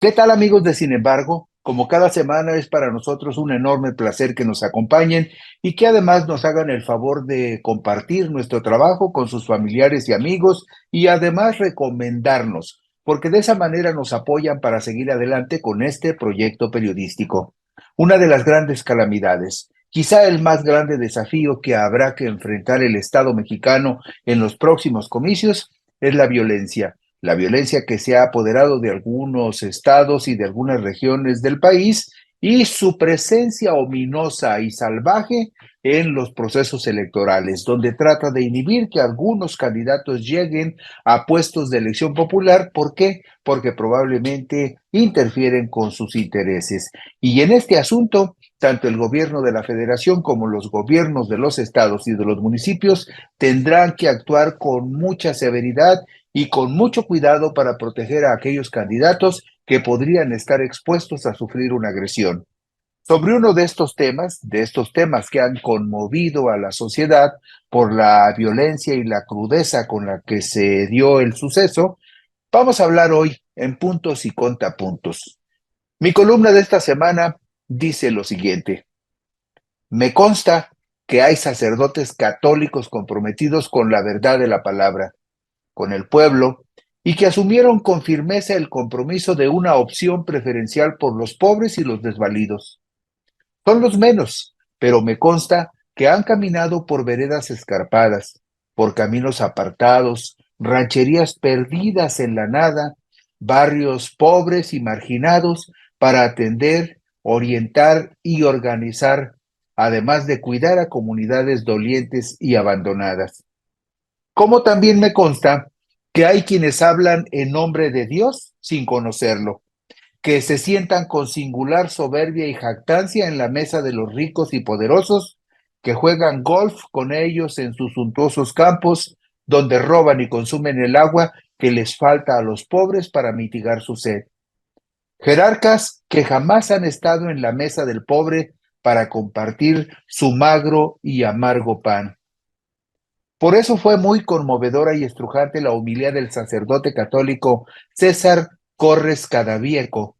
¿Qué tal amigos de Sin embargo? Como cada semana es para nosotros un enorme placer que nos acompañen y que además nos hagan el favor de compartir nuestro trabajo con sus familiares y amigos y además recomendarnos, porque de esa manera nos apoyan para seguir adelante con este proyecto periodístico. Una de las grandes calamidades, quizá el más grande desafío que habrá que enfrentar el Estado mexicano en los próximos comicios es la violencia que se ha apoderado de algunos estados y de algunas regiones del país y su presencia ominosa y salvaje en los procesos electorales, donde trata de inhibir que algunos candidatos lleguen a puestos de elección popular. ¿Por qué? Porque probablemente interfieren con sus intereses. Y en este asunto, tanto el gobierno de la federación como los gobiernos de los estados y de los municipios tendrán que actuar con mucha severidad y con mucho cuidado para proteger a aquellos candidatos que podrían estar expuestos a sufrir una agresión. Sobre uno de estos temas que han conmovido a la sociedad por la violencia y la crudeza con la que se dio el suceso, vamos a hablar hoy en puntos y contrapuntos. Mi columna de esta semana dice lo siguiente: me consta que hay sacerdotes católicos comprometidos con la verdad de la palabra, con el pueblo, y que asumieron con firmeza el compromiso de una opción preferencial por los pobres y los desvalidos. Son los menos, pero me consta que han caminado por veredas escarpadas, por caminos apartados, rancherías perdidas en la nada, barrios pobres y marginados para atender, orientar y organizar, además de cuidar a comunidades dolientes y abandonadas. Como también me consta que hay quienes hablan en nombre de Dios sin conocerlo, que se sientan con singular soberbia y jactancia en la mesa de los ricos y poderosos, que juegan golf con ellos en sus suntuosos campos, donde roban y consumen el agua que les falta a los pobres para mitigar su sed. Jerarcas que jamás han estado en la mesa del pobre para compartir su magro y amargo pan. Por eso fue muy conmovedora y estrujante la homilía del sacerdote católico César Corres Cadavieco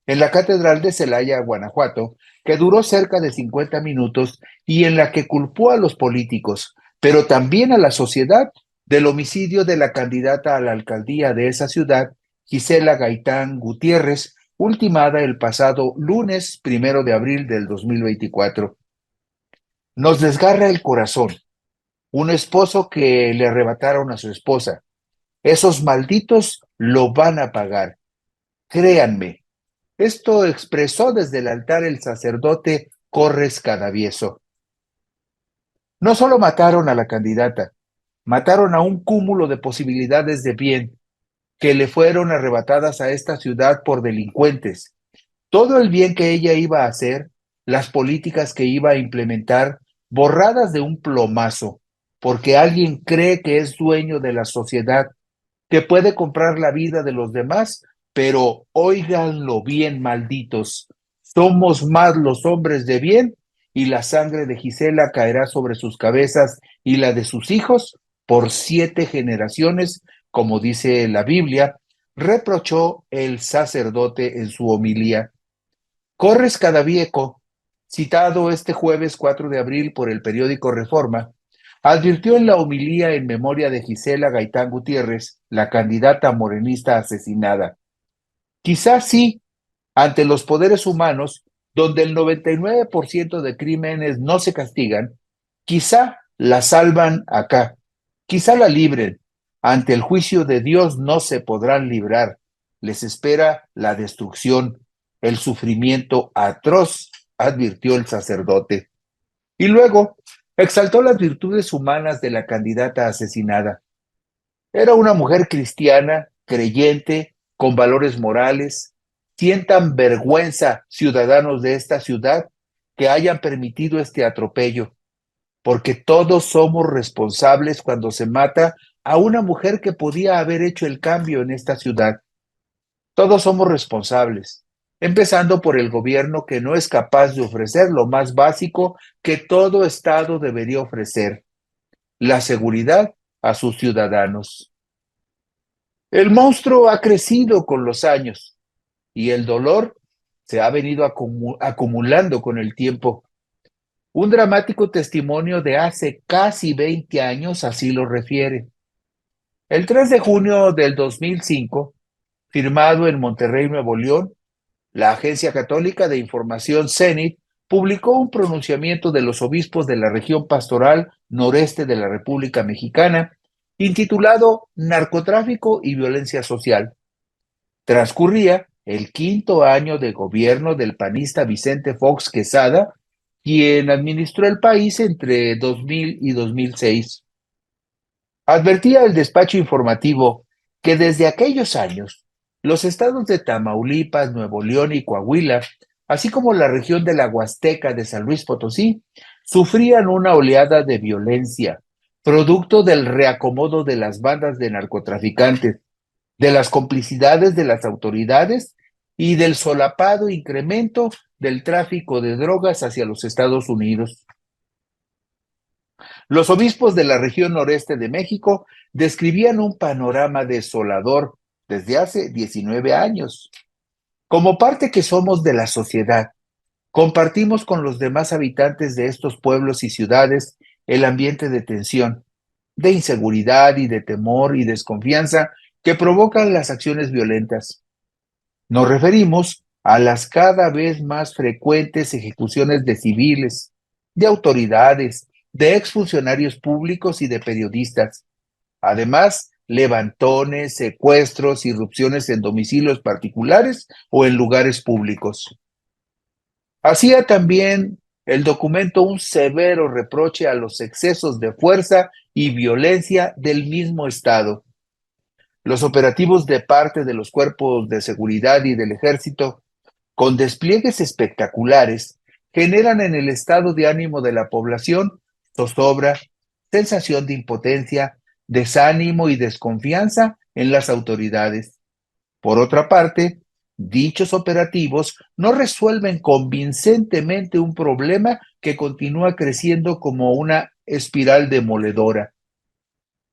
en la Catedral de Celaya, Guanajuato, que duró cerca de 50 minutos y en la que culpó a los políticos, pero también a la sociedad, del homicidio de la candidata a la alcaldía de esa ciudad, Gisela Gaitán Gutiérrez, ultimada el pasado lunes 1 de abril del 2024. Nos desgarra el corazón un esposo que le arrebataron a su esposa. Esos malditos lo van a pagar. Créanme, esto expresó desde el altar el sacerdote Corres Cadavieso. No solo mataron a la candidata, mataron a un cúmulo de posibilidades de bien que le fueron arrebatadas a esta ciudad por delincuentes. Todo el bien que ella iba a hacer, las políticas que iba a implementar, borradas de un plomazo, porque alguien cree que es dueño de la sociedad, que puede comprar la vida de los demás, pero óiganlo bien, malditos, somos más los hombres de bien y la sangre de Gisela caerá sobre sus cabezas y la de sus hijos por 7 generaciones, como dice la Biblia, reprochó el sacerdote en su homilía. Corres Cadavieco, citado este jueves 4 de abril por el periódico Reforma, advirtió en la homilía en memoria de Gisela Gaitán Gutiérrez, la candidata morenista asesinada. Quizás sí, ante los poderes humanos, donde el 99% de crímenes no se castigan, quizá la salvan acá, quizá la libren. Ante el juicio de Dios no se podrán librar. Les espera la destrucción, el sufrimiento atroz, advirtió el sacerdote. Y luego exaltó las virtudes humanas de la candidata asesinada. Era una mujer cristiana, creyente, con valores morales. Sientan vergüenza, ciudadanos de esta ciudad, que hayan permitido este atropello, porque todos somos responsables cuando se mata a una mujer que podía haber hecho el cambio en esta ciudad. Todos somos responsables, empezando por el gobierno que no es capaz de ofrecer lo más básico que todo Estado debería ofrecer: la seguridad a sus ciudadanos. El monstruo ha crecido con los años. y el dolor se ha venido acumulando con el tiempo. Un dramático testimonio de hace casi 20 años así lo refiere. El 3 de junio del 2005, firmado en Monterrey, Nuevo León, la Agencia Católica de Información CENIT publicó un pronunciamiento de los obispos de la región pastoral noreste de la República Mexicana, intitulado Narcotráfico y Violencia Social. Transcurría el quinto año de gobierno del panista Vicente Fox Quesada, quien administró el país entre 2000 y 2006. Advertía el despacho informativo que desde aquellos años, los estados de Tamaulipas, Nuevo León y Coahuila, así como la región de la Huasteca de San Luis Potosí, sufrían una oleada de violencia, producto del reacomodo de las bandas de narcotraficantes, de las complicidades de las autoridades y del solapado incremento del tráfico de drogas hacia los Estados Unidos. Los obispos de la región noreste de México describían un panorama desolador desde hace 19 años. Como parte que somos de la sociedad, compartimos con los demás habitantes de estos pueblos y ciudades el ambiente de tensión, de inseguridad y de temor y desconfianza que provocan las acciones violentas. Nos referimos a las cada vez más frecuentes ejecuciones de civiles, de autoridades, de exfuncionarios públicos y de periodistas. Además, levantones, secuestros, irrupciones en domicilios particulares o en lugares públicos. Hacía también el documento un severo reproche a los excesos de fuerza y violencia del mismo Estado. Los operativos de parte de los cuerpos de seguridad y del ejército, con despliegues espectaculares, generan en el estado de ánimo de la población zozobra, sensación de impotencia, desánimo y desconfianza en las autoridades. Por otra parte, dichos operativos no resuelven convincentemente un problema que continúa creciendo como una espiral demoledora,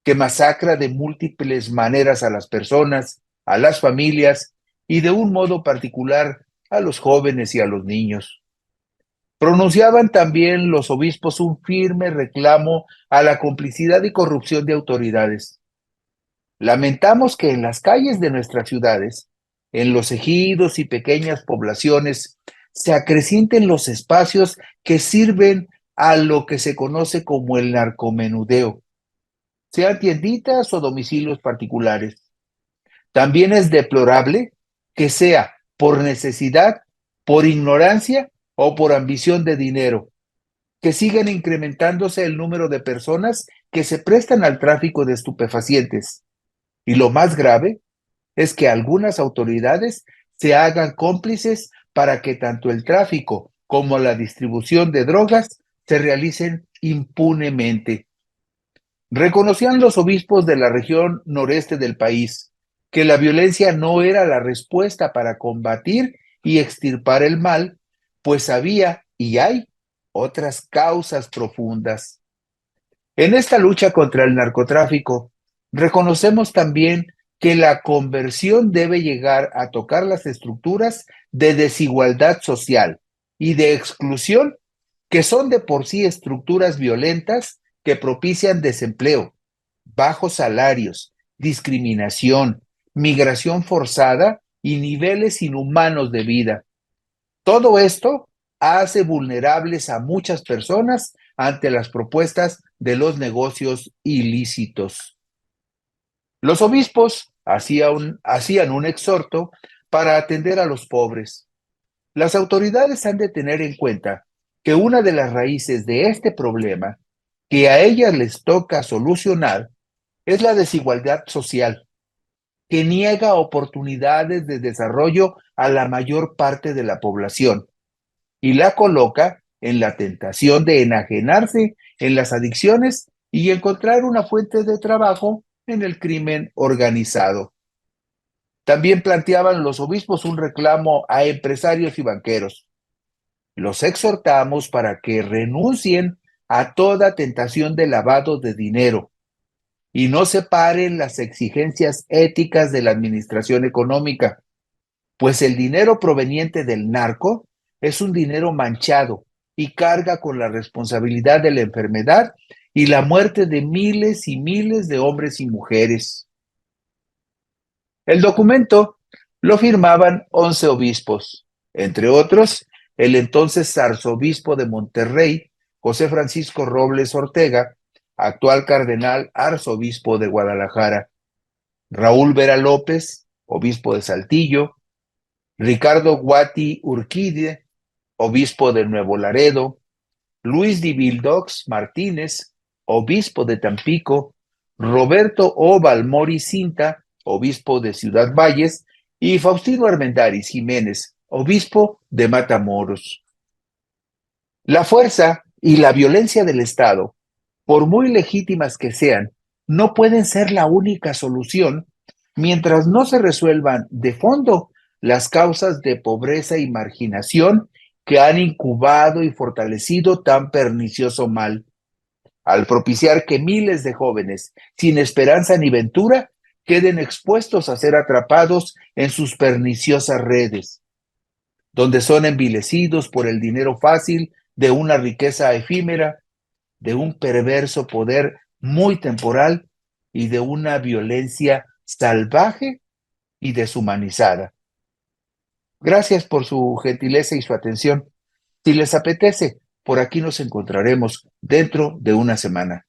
que masacra de múltiples maneras a las personas, a las familias y de un modo particular a los jóvenes y a los niños. Pronunciaban también los obispos un firme reclamo a la complicidad y corrupción de autoridades. Lamentamos que en las calles de nuestras ciudades, en los ejidos y pequeñas poblaciones, se acrecienten los espacios que sirven a lo que se conoce como el narcomenudeo, sean tienditas o domicilios particulares. También es deplorable que sea por necesidad, por ignorancia o por ambición de dinero, que sigan incrementándose el número de personas que se prestan al tráfico de estupefacientes. Y lo más grave es que algunas autoridades se hagan cómplices para que tanto el tráfico como la distribución de drogas se realicen impunemente. Reconocían los obispos de la región noreste del país que la violencia no era la respuesta para combatir y extirpar el mal, pues había y hay otras causas profundas. En esta lucha contra el narcotráfico, reconocemos también que la conversión debe llegar a tocar las estructuras de desigualdad social y de exclusión, que son de por sí estructuras violentas que propician desempleo, bajos salarios, discriminación, migración forzada y niveles inhumanos de vida. Todo esto hace vulnerables a muchas personas ante las propuestas de los negocios ilícitos. Los obispos hacían un exhorto para atender a los pobres. Las autoridades han de tener en cuenta que una de las raíces de este problema que a ellas les toca solucionar es la desigualdad social, que niega oportunidades de desarrollo a la mayor parte de la población y la coloca en la tentación de enajenarse en las adicciones y encontrar una fuente de trabajo en el crimen organizado. También planteaban los obispos un reclamo a empresarios y banqueros. Los exhortamos para que renuncien a toda tentación de lavado de dinero y no separen las exigencias éticas de la administración económica. pues el dinero proveniente del narco es un dinero manchado y carga con la responsabilidad de la enfermedad y la muerte de miles y miles de hombres y mujeres. El documento lo firmaban 11 obispos, entre otros el entonces arzobispo de Monterrey, José Francisco Robles Ortega, actual cardenal arzobispo de Guadalajara, Raúl Vera López, obispo de Saltillo, Ricardo Guati Urquide, obispo de Nuevo Laredo, Luis de Vildox Martínez, obispo de Tampico, Roberto O. Balmori Cinta, obispo de Ciudad Valles, y Faustino Armendáriz Jiménez, obispo de Matamoros. La fuerza y la violencia del Estado, por muy legítimas que sean, no pueden ser la única solución mientras no se resuelvan de fondo las causas de pobreza y marginación que han incubado y fortalecido tan pernicioso mal, al propiciar que miles de jóvenes sin esperanza ni ventura queden expuestos a ser atrapados en sus perniciosas redes, donde son envilecidos por el dinero fácil de una riqueza efímera, de un perverso poder muy temporal y de una violencia salvaje y deshumanizada. Gracias por su gentileza y su atención. Si les apetece, por aquí nos encontraremos dentro de una semana.